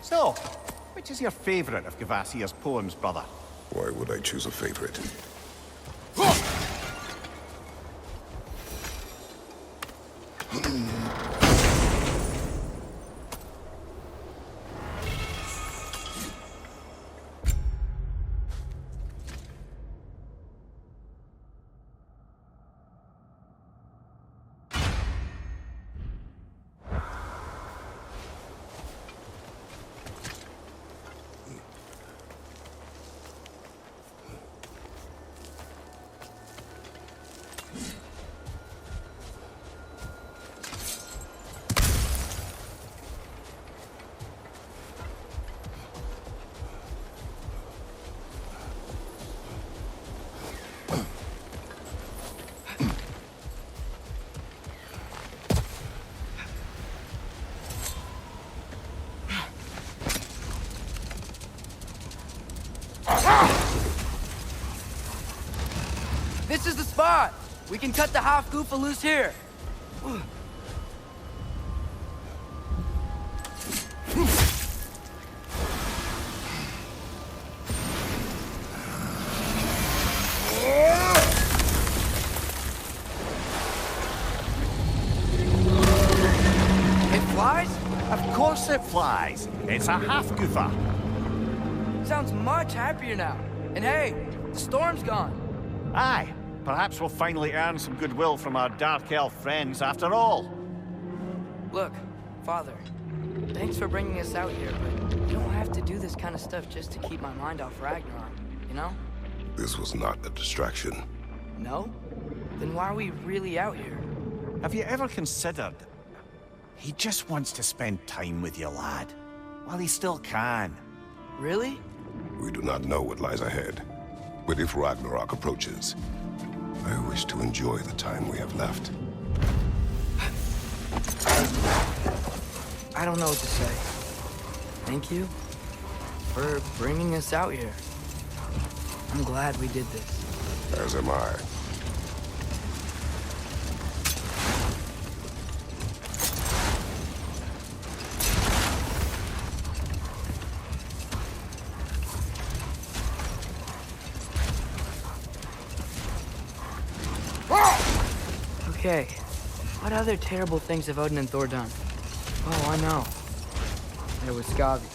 So, which is your favourite of Gavassia's poems, brother? Why would I choose a favorite? This is the spot! We can cut the half-goofa loose here. It flies? Of course it flies. It's a half-goofa. Sounds much happier now. And hey, the storm's gone. Aye, perhaps we'll finally earn some goodwill from our Dark Elf friends after all. Look, Father, thanks for bringing us out here, but you don't have to do this kind of stuff just to keep my mind off Ragnarok, you know? This was not a distraction. No? Then why are we really out here? Have you ever considered... He just wants to spend time with you, lad. While he still can. Really? We do not know what lies ahead. But if Ragnarok approaches, I wish to enjoy the time we have left. I don't know what to say. Thank you for bringing us out here. I'm glad we did this. As am I. Okay, what other terrible things have Odin and Thor done? Oh, I know. There was Skavi,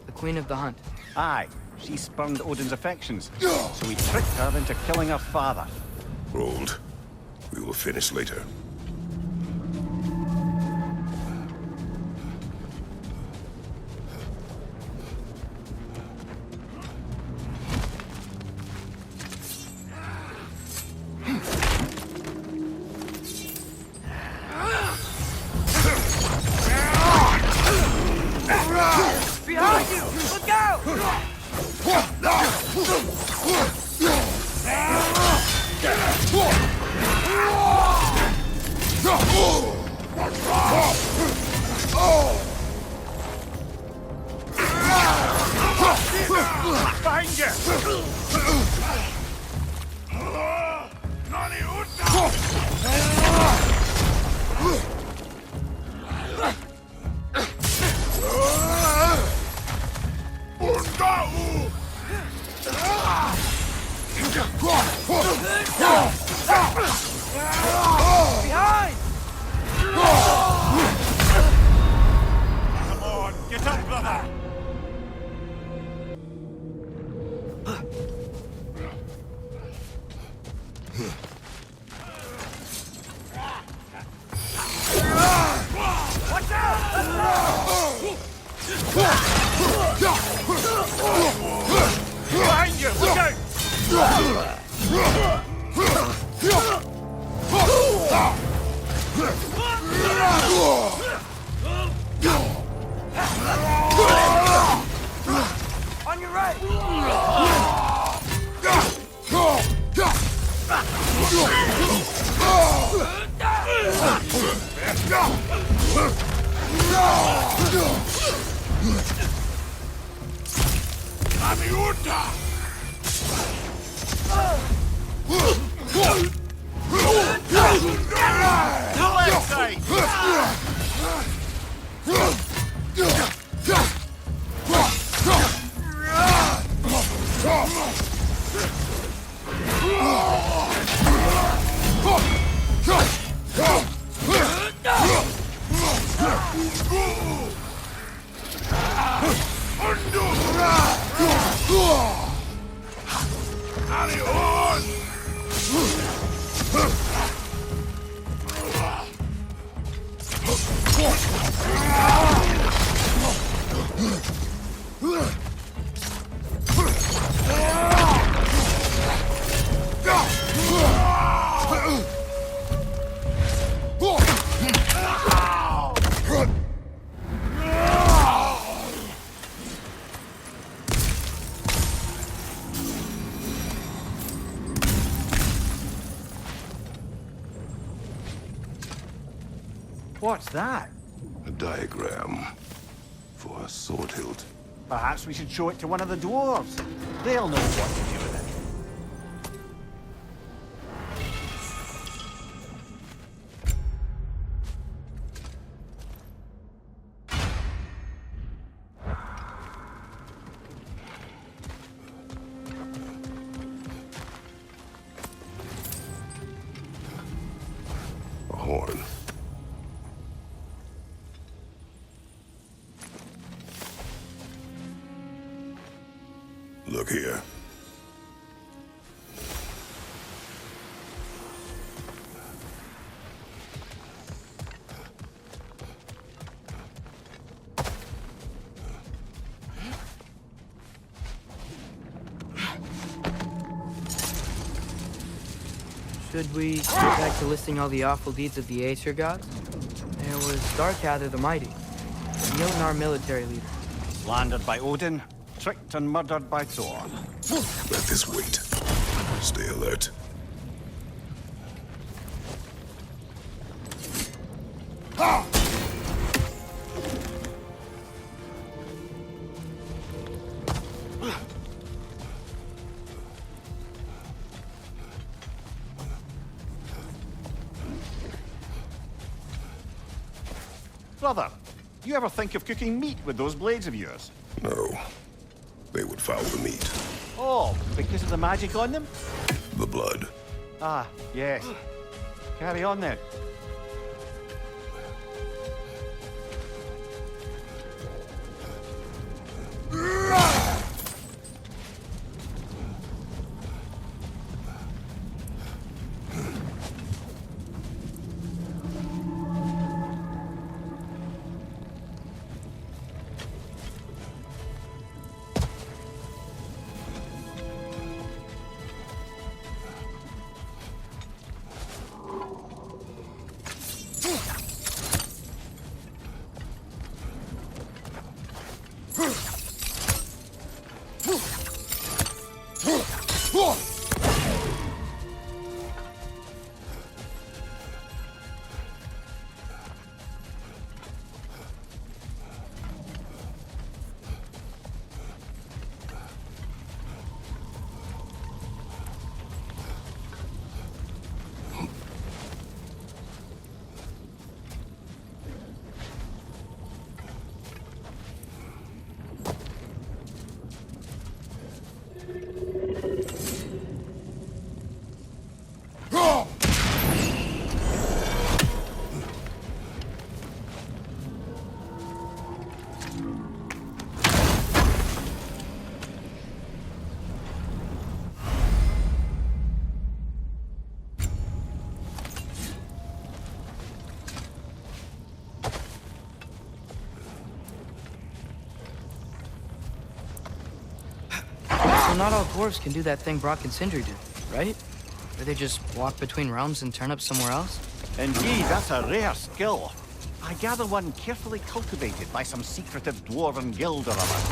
the queen of the hunt. Aye, she spurned Odin's affections, so he tricked her into killing her father. Rold. We will finish later. Behind you! Look out! Behind you! Behind! Come on, get up, brother! Watch out! Behind you, look out! On your right! The left side! What's that? A diagram for a sword hilt. Perhaps we should show it to one of the dwarves. They'll know what to do with it. A horn. Look here. Should we get back to listing all the awful deeds of the Aesir gods? There was Starkather the Mighty, Mjolnir military leader. Slandered by Odin, tricked and murdered by Thor. Let this wait. Stay alert. Brother, you ever think of cooking meat with those blades of yours? No. They would foul the meat. Oh, because of the magic on them? The blood. Ah, yes. Carry on then. So not all dwarves can do that thing Brock and Sindri do, right? Or they just walk between realms and turn up somewhere else? Indeed, that's a rare skill. I gather one carefully cultivated by some secretive dwarven guild or other.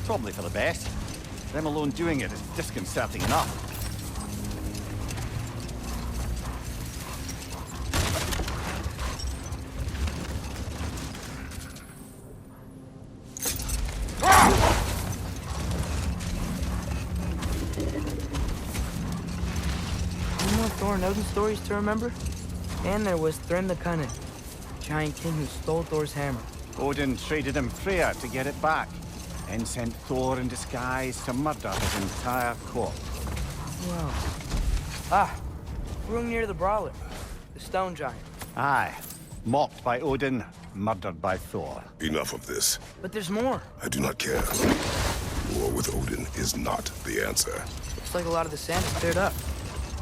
Probably for the best. Them alone doing it is disconcerting enough. Thor and Odin stories to remember? And there was Thrym the Cunning, giant king who stole Thor's hammer. Odin traded him Freya to get it back, and sent Thor in disguise to murder his entire court. Wow. Ah, room near the brawler, the stone giant. Aye, mocked by Odin, murdered by Thor. Enough of this. But there's more. I do not care. War with Odin is not the answer. Looks like a lot of the sand is cleared up.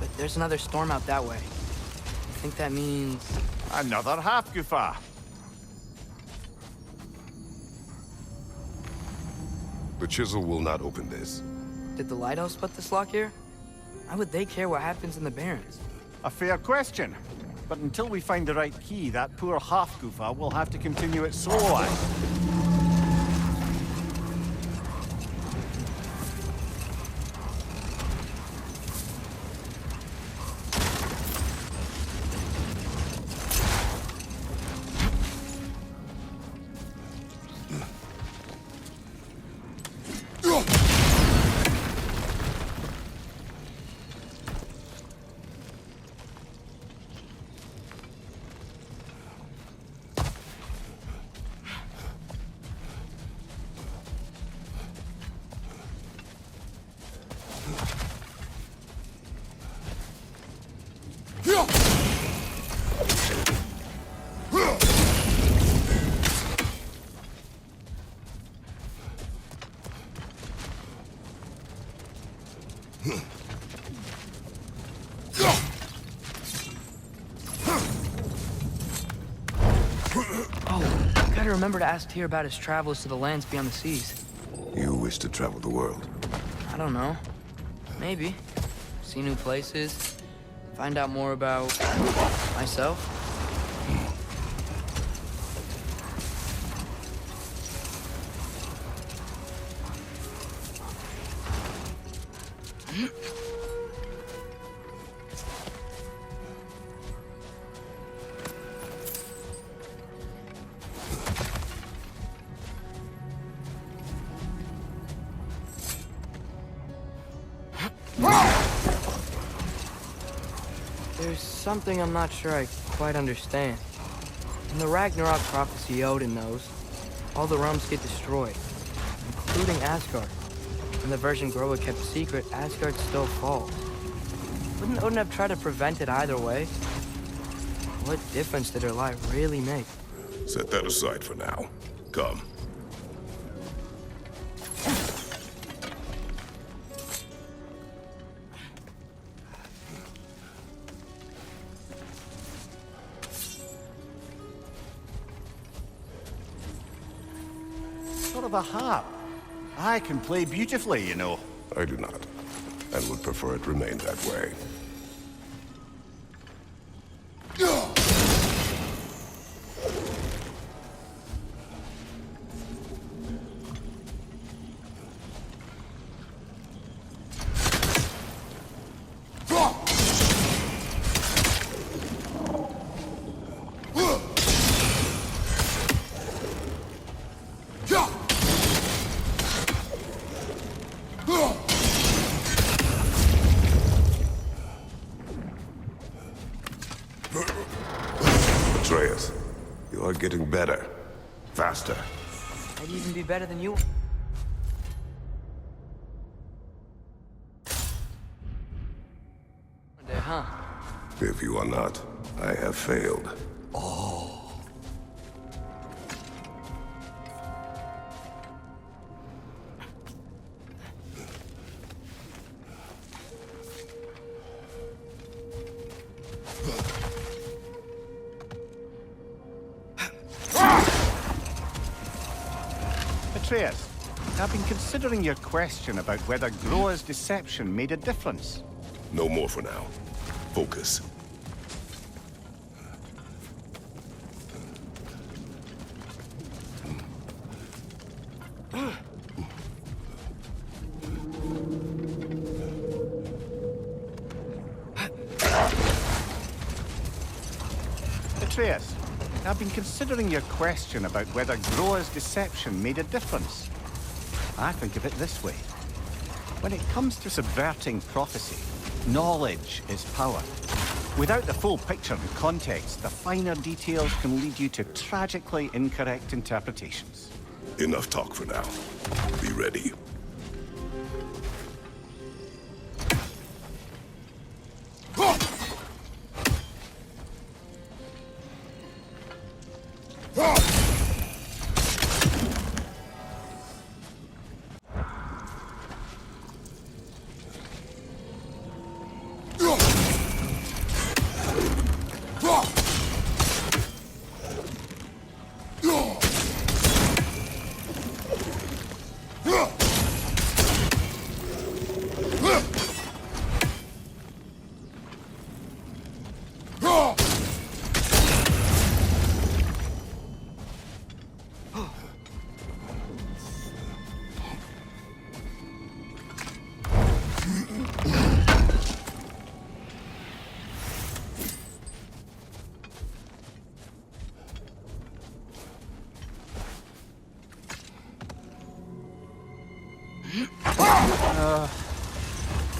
But there's another storm out that way. I think that means... Another half-goofa. The chisel will not open this. Did the lighthouse put this lock here? Why would they care what happens in the Barrens? A fair question. But until we find the right key, that poor half-goofa will have to continue its slow life. Oh, gotta remember to ask Tyr about his travels to the lands beyond the seas. You wish to travel the world? I don't know. Maybe. See new places. Find out more about myself. There's something I'm not sure I quite understand. In the Ragnarok prophecy Odin knows, all the realms get destroyed, including Asgard. In the version Groa kept secret, Asgard still falls. Wouldn't Odin have tried to prevent it either way? What difference did her lie really make? Set that aside for now. Come. Sort of a harp. I can play beautifully, you know. I do not, and would prefer it remain that way. Atreus, you are getting better. Faster. I'd even be better than you. Huh? If you are not, I have failed. Atreus, I've been considering your question about whether Groa's deception made a difference. No more for now. Focus. Atreus, I've been considering your question about whether Groa's deception made a difference. I think of it this way. When it comes to subverting prophecy, knowledge is power. Without the full picture and context, the finer details can lead you to tragically incorrect interpretations. Enough talk for now. Be ready.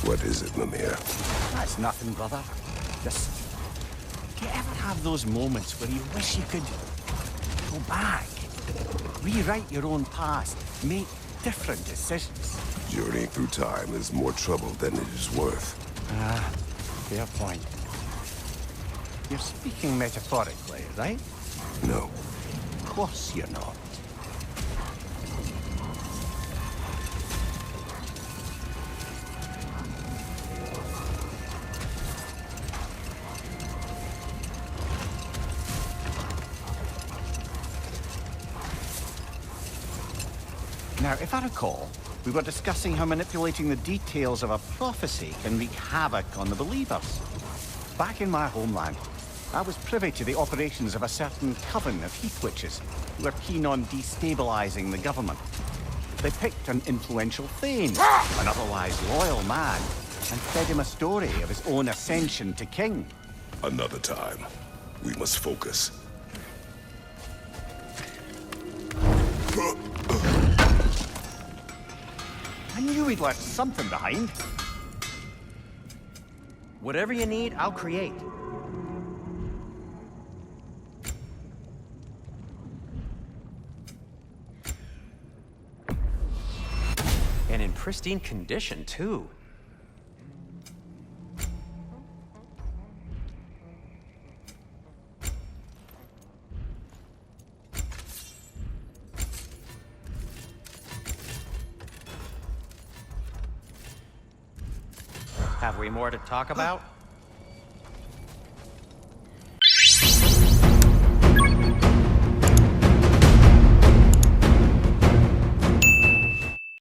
What is it, Mimir? That's nothing, brother. Just... do you ever have those moments where you wish you could go back, rewrite your own past, make different decisions? Journeying through time is more trouble than it is worth. Ah, fair point. You're speaking metaphorically, right? No. Of course you're not. Now, if I recall, we were discussing how manipulating the details of a prophecy can wreak havoc on the believers. Back in my homeland, I was privy to the operations of a certain coven of heath witches who were keen on destabilizing the government. They picked an influential Thane, an otherwise loyal man, and fed him a story of his own ascension to king. Another time. We must focus. I knew he'd left something behind. Whatever you need, I'll create. And in pristine condition, too. Have we more to talk about?